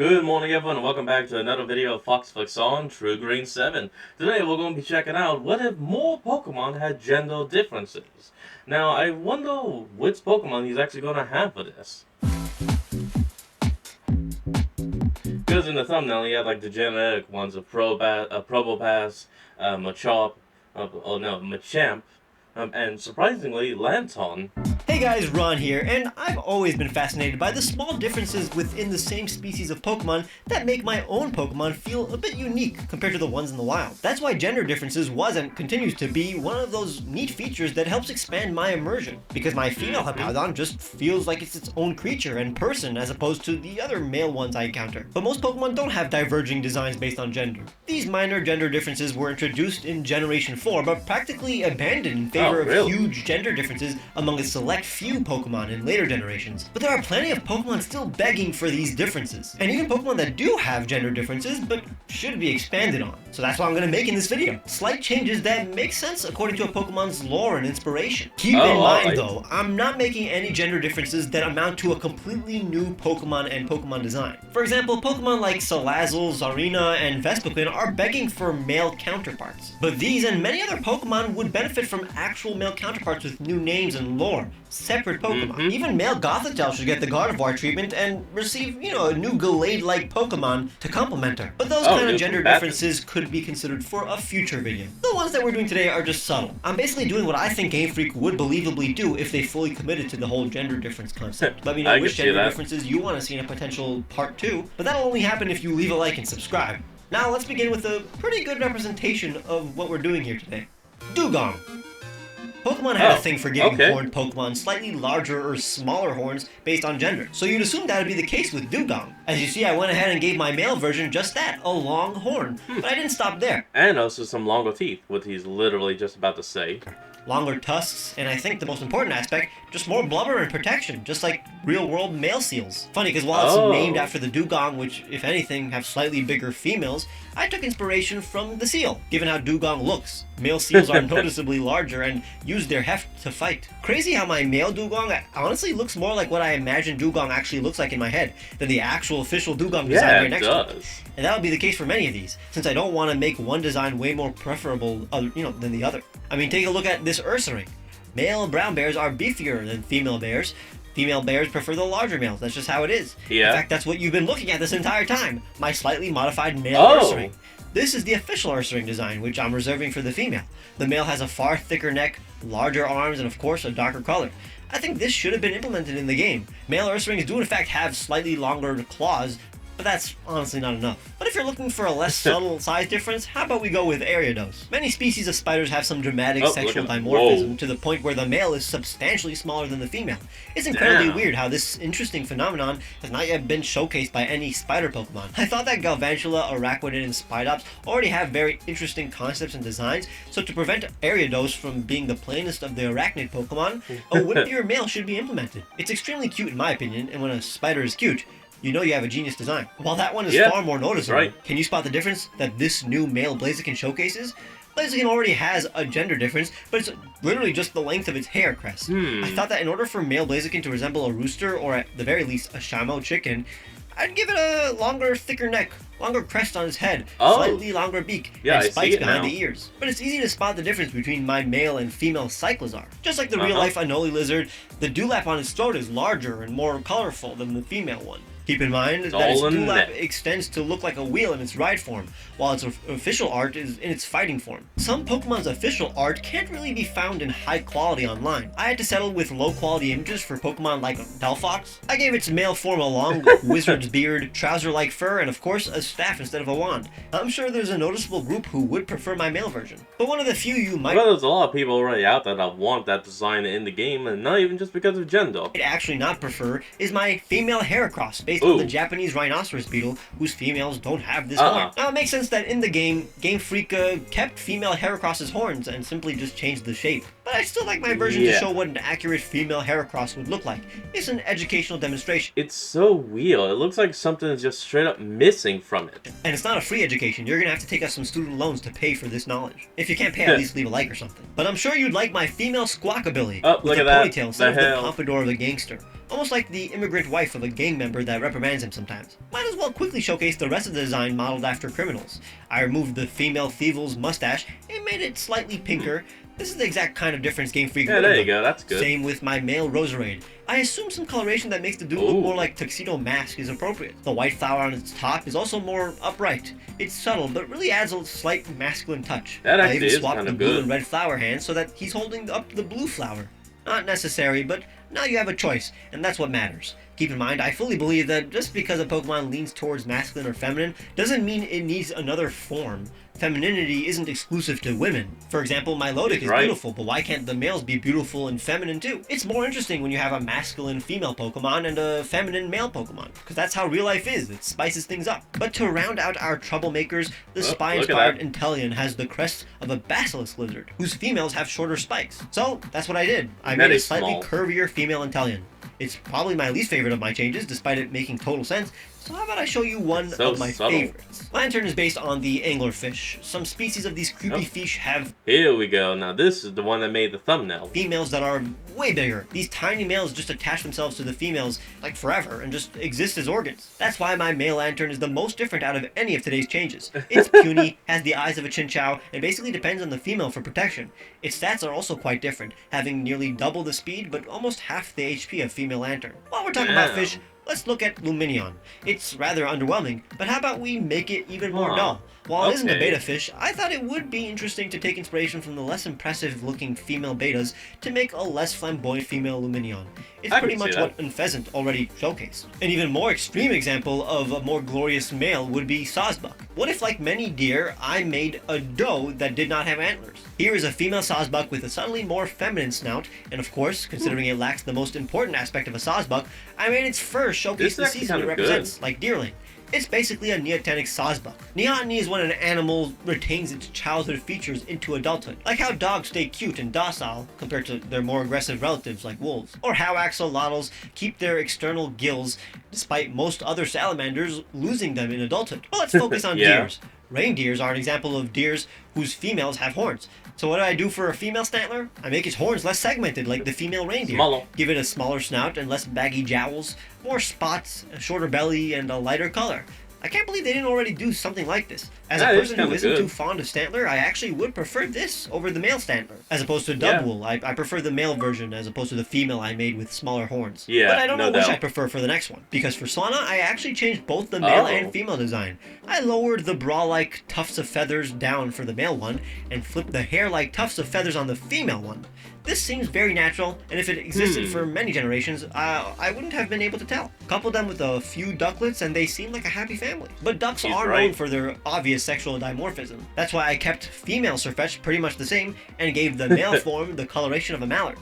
Good morning, everyone, and welcome back to another video of Fox Flicks on True Green 7. Today, we're going to be checking out what if more Pokemon had gender differences. Now, I wonder which Pokemon he's actually going to have for this. Because in the thumbnail, he had like the generic ones of Probopass, Machop, Machamp, and surprisingly, Lanton. Hey guys, Ron here, and I've always been fascinated by the small differences within the same species of Pokemon that make my own Pokemon feel a bit unique compared to the ones in the wild. That's why gender differences was and continues to be one of those neat features that helps expand my immersion, because my female Hippowdon just feels like it's its own creature and person as opposed to the other male ones I encounter. But most Pokemon don't have diverging designs based on gender. These minor gender differences were introduced in Generation 4, but practically abandoned in favor of huge gender differences among a select few Pokemon in later generations. But there are plenty of Pokemon still begging for these differences, and even Pokemon that do have gender differences but should be expanded on. So that's what I'm going to make in this video. Slight changes that make sense according to a Pokemon's lore and inspiration. Keep in mind though, I'm not making any gender differences that amount to a completely new Pokemon and Pokemon design. For example, Pokemon like Salazzle, Zarina, and Vespiquen are begging for male counterparts. But these and many other Pokemon would benefit from actual male counterparts with new names and lore. Separate Pokemon. Even male Gothitelle should get the Gardevoir treatment and receive, a new Gallade-like Pokemon to complement her. But those kind of gender differences could be considered for a future video. The ones that we're doing today are just subtle. I'm basically doing what I think Game Freak would believably do if they fully committed to the whole gender difference concept. Let me know which gender differences you want to see in a potential part 2, but that'll only happen if you leave a like and subscribe. Now let's begin with a pretty good representation of what we're doing here today. Dewgong. Pokemon had a thing for giving horned Pokemon slightly larger or smaller horns based on gender, so you'd assume that would be the case with Dewgong. As you see, I went ahead and gave my male version just that, a long horn, but I didn't stop there. And also some longer teeth, what he's literally just about to say. Longer tusks, and I think the most important aspect, just more blubber and protection, just like real-world male seals. Funny, because while it's named after the dugong, which, if anything, have slightly bigger females, I took inspiration from the seal, given how dugong looks. Male seals are noticeably larger and use their heft to fight. Crazy how my male dugong honestly looks more like what I imagine dugong actually looks like in my head than the actual official dugong design right next to it. And that'll be the case for many of these, since I don't want to make one design way more preferable, than the other. I mean, take a look at this Ursaring. Male brown bears are beefier than female bears. Female bears prefer the larger males. That's just how it is. Yeah. In fact, that's what you've been looking at this entire time. My slightly modified male Ursaring. This is the official Ursaring design, which I'm reserving for the female. The male has a far thicker neck, larger arms, and of course a darker color. I think this should have been implemented in the game. Male Ursarings do in fact have slightly longer claws, but that's honestly not enough. But if you're looking for a less subtle size difference, how about we go with Ariados? Many species of spiders have some dramatic sexual dimorphism to the point where the male is substantially smaller than the female. It's incredibly weird how this interesting phenomenon has not yet been showcased by any spider Pokemon. I thought that Galvantula, Araquanid, and Spidops already have very interesting concepts and designs, so to prevent Ariados from being the plainest of the arachnid Pokemon, a whippier male should be implemented. It's extremely cute in my opinion, and when a spider is cute, you know you have a genius design. While that one is far more noticeable, can you spot the difference that this new male Blaziken showcases? Blaziken already has a gender difference, but it's literally just the length of its hair crest. I thought that in order for male Blaziken to resemble a rooster, or at the very least a Shamo chicken, I'd give it a longer, thicker neck, longer crest on its head, slightly longer beak, and spikes behind the ears. But it's easy to spot the difference between my male and female Cyclizar. Just like the real-life Anoli lizard, the dewlap on its throat is larger and more colorful than the female one. Keep in mind that its dewlap extends to look like a wheel in its ride form, while its official art is in its fighting form. Some Pokemon's official art can't really be found in high quality online. I had to settle with low quality images for Pokemon like Delphox. I gave its male form a long wizard's beard, trouser-like fur, and of course a staff instead of a wand. I'm sure there's a noticeable group who would prefer my male version, but one of the few you might... Well, there's a lot of people already out there that want that design in the game, and not even just because of gender. I'd actually not prefer is my female Heracross, based on the Japanese rhinoceros beetle, whose females don't have this horn. Now it makes sense that in the game, Game Freak kept female Heracross's horns and simply just changed the shape. But I still like my version to show what an accurate female Heracross would look like. It's an educational demonstration. It's so weird. It looks like something is just straight up missing from it. And it's not a free education. You're gonna have to take out some student loans to pay for this knowledge. If you can't pay, at least leave a like or something. But I'm sure you'd like my female Squawkabilly with a ponytail instead of the pompadour of the gangster. almost like the immigrant wife of a gang member that reprimands him sometimes. Might as well quickly showcase the rest of the design modeled after criminals. I removed the female Thievel's mustache and made it slightly pinker. This is the exact kind of difference Game Freak Yeah, there you go, that's good. Same with my male Roserade. I assume some coloration that makes the dude look more like Tuxedo Mask is appropriate. The white flower on its top is also more upright. It's subtle, but really adds a slight masculine touch. That I actually even is swapped kind the of blue good. and red flower hands so that he's holding up the blue flower. Not necessary, but now you have a choice, and that's what matters. Keep in mind, I fully believe that just because a Pokemon leans towards masculine or feminine doesn't mean it needs another form. Femininity isn't exclusive to women. For example, Milotic is Right. beautiful, but why can't the males be beautiful and feminine too? It's more interesting when you have a masculine female Pokemon and a feminine male Pokemon, because that's how real life is. It spices things up. But to round out our troublemakers, the spy-inspired Inteleon has the crest of a basilisk lizard, whose females have shorter spikes. So that's what I did. I made Very a slightly small. curvier female Inteleon. It's probably my least favorite of my changes, despite it making total sense. So how about I show you one So of my subtle. favorites? Lantern is based on the anglerfish. Some species of these creepy fish have Here we go. Now this is the one that made the thumbnail. females that are way bigger. These tiny males just attach themselves to the females like forever and just exist as organs. That's why my male Lantern is the most different out of any of today's changes. It's puny, has the eyes of a Chinchou, and basically depends on the female for protection. Its stats are also quite different, having nearly double the speed but almost half the HP of female Lantern. While we're talking about Damn. fish, let's look at Luminion. It's rather underwhelming, but how about we make it even more Huh. dull? While it isn't a Okay. beta fish, I thought it would be interesting to take inspiration from the less impressive looking female betas to make a less flamboyant female Luminion. It's I pretty can see much that. what Unpheasant already showcased. An even more extreme example of a more glorious male would be Sawsbuck. What if, like many deer, I made a doe that did not have antlers? Here is a female Sawsbuck with a subtly more feminine snout, and of course, considering it lacks the most important aspect of a Sawsbuck, I made its fur showcase This is the actually season it kinda good. represents, like deerling. It's basically a neotenic Sawsbuck. Neoteny is when an animal retains its childhood features into adulthood, like how dogs stay cute and docile compared to their more aggressive relatives like wolves, or how axolotls keep their external gills despite most other salamanders losing them in adulthood. Well, let's focus on Yeah. deers. Reindeers are an example of deers whose females have horns. So what do I do for a female Stantler? I make its horns less segmented like the female reindeer. Smaller. Give it a smaller snout and less baggy jowls, more spots, a shorter belly, and a lighter color. I can't believe they didn't already do something like this. As That a is person who kinda isn't good. too fond of Stantler, I actually would prefer this over the male Stantler. As opposed to Yeah. Dubwool, I prefer the male version as opposed to the female I made with smaller horns. Yeah, But I don't no know which doubt. I prefer for the next one. Because for Solana, I actually changed both the male Oh. and female design. I lowered the bra-like tufts of feathers down for the male one, and flipped the hair-like tufts of feathers on the female one. This seems very natural, and if it existed for many generations, I wouldn't have been able to tell. Couple them with a few ducklets, and they seem like a happy family. But ducks He's are known right. for their obvious sexual dimorphism. That's why I kept female Sirfetch'd pretty much the same, and gave the male form the coloration of a mallard.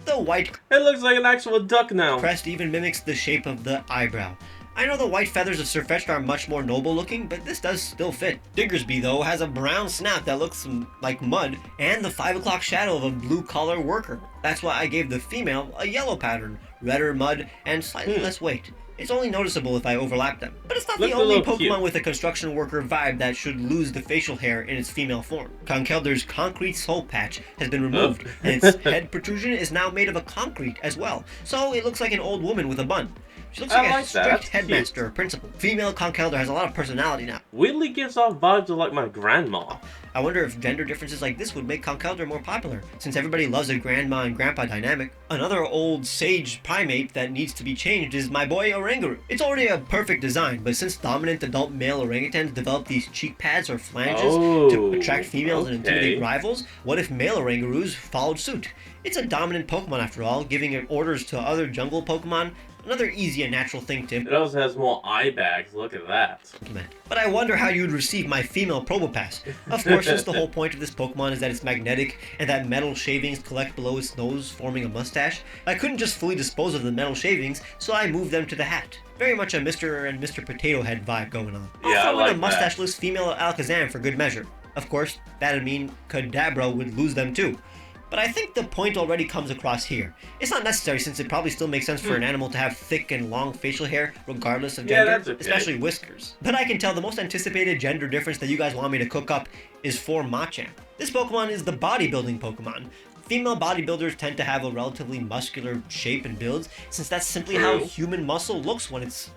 The white It looks like an actual duck now. crest even mimics the shape of the eyebrow. I know the white feathers of Sirfetch'd are much more noble looking, but this does still fit. Diggersby, though, has a brown snout that looks like mud, and the 5 o'clock shadow of a blue collar worker. That's why I gave the female a yellow pattern, redder mud, and slightly less weight. It's only noticeable if I overlap them. But it's not Looks the a only little Pokemon cute. with a construction worker vibe that should lose the facial hair in its female form. Conkeldur's concrete soul patch has been removed, and its head protrusion is now made of a concrete as well, so it looks like an old woman with a bun. She looks I like a like that. strict That's headmaster or principal. Female Conkeldurr has a lot of personality now. Weirdly gives off vibes of like my grandma. I wonder if gender differences like this would make Conkeldurr more popular, since everybody loves a grandma and grandpa dynamic. Another old sage primate that needs to be changed is my boy Oranguru. It's already a perfect design, but since dominant adult male orangutans develop these cheek pads or flanges to attract females and intimidate okay. rivals, what if male Orangurus followed suit? It's a dominant Pokemon after all, giving it orders to other jungle Pokemon. Another easy and natural thing to It also has more eye bags. Look at that. implement. But I wonder how you'd receive my female Probopass. Of course, since the whole point of this Pokemon is that it's magnetic and that metal shavings collect below its nose, forming a mustache, I couldn't just fully dispose of the metal shavings, so I moved them to the hat. Very much a Mr. and Mr. Potato Head vibe going on. Yeah, I I'll throw like in a that. mustacheless female Alakazam for good measure. Of course, that'd mean Kadabra would lose them too. But I think the point already comes across here. It's not necessary since it probably still makes sense for an animal to have thick and long facial hair regardless of Yeah, gender, that's okay. especially whiskers. But I can tell the most anticipated gender difference that you guys want me to cook up is for Machamp. This Pokemon is the bodybuilding Pokemon. Female bodybuilders tend to have a relatively muscular shape and builds, since that's simply how True. human muscle looks when it's,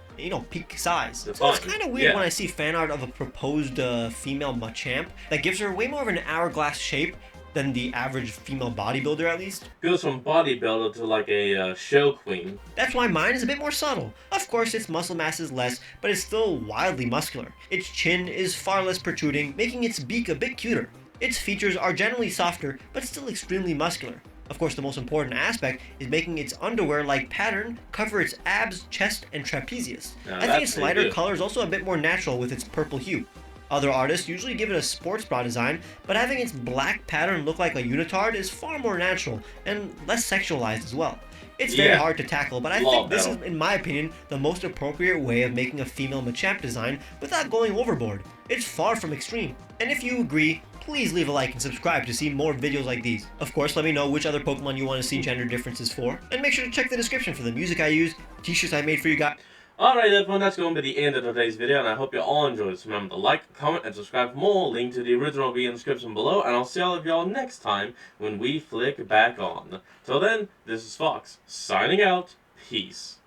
peak size. So it's Defined, kind of weird yeah. when I see fan art of a proposed female Machamp that gives her way more of an hourglass shape than the average female bodybuilder, at least. Goes from bodybuilder to like a show queen. That's why mine is a bit more subtle. Of course, its muscle mass is less, but it's still wildly muscular. Its chin is far less protruding, making its beak a bit cuter. Its features are generally softer, but still extremely muscular. Of course, the most important aspect is making its underwear-like pattern cover its abs, chest, and trapezius. Now I think that's its pretty lighter good. color is also a bit more natural with its purple hue. Other artists usually give it a sports bra design, but having its black pattern look like a unitard is far more natural and less sexualized as well. It's very Yeah. hard to tackle, but I Love think this that. is, in my opinion, the most appropriate way of making a female Machamp design without going overboard. It's far from extreme. And if you agree, please leave a like and subscribe to see more videos like these. Of course, let me know which other Pokemon you want to see gender differences for, and make sure to check the description for the music I use, t-shirts I made for you guys. Alright everyone, that's going to be the end of today's video, and I hope you all enjoyed. So remember to like, comment, and subscribe for more. Link to the original will be in the description below, and I'll see all of y'all next time when we flick back on. Till then, this is Fox, signing out. Peace.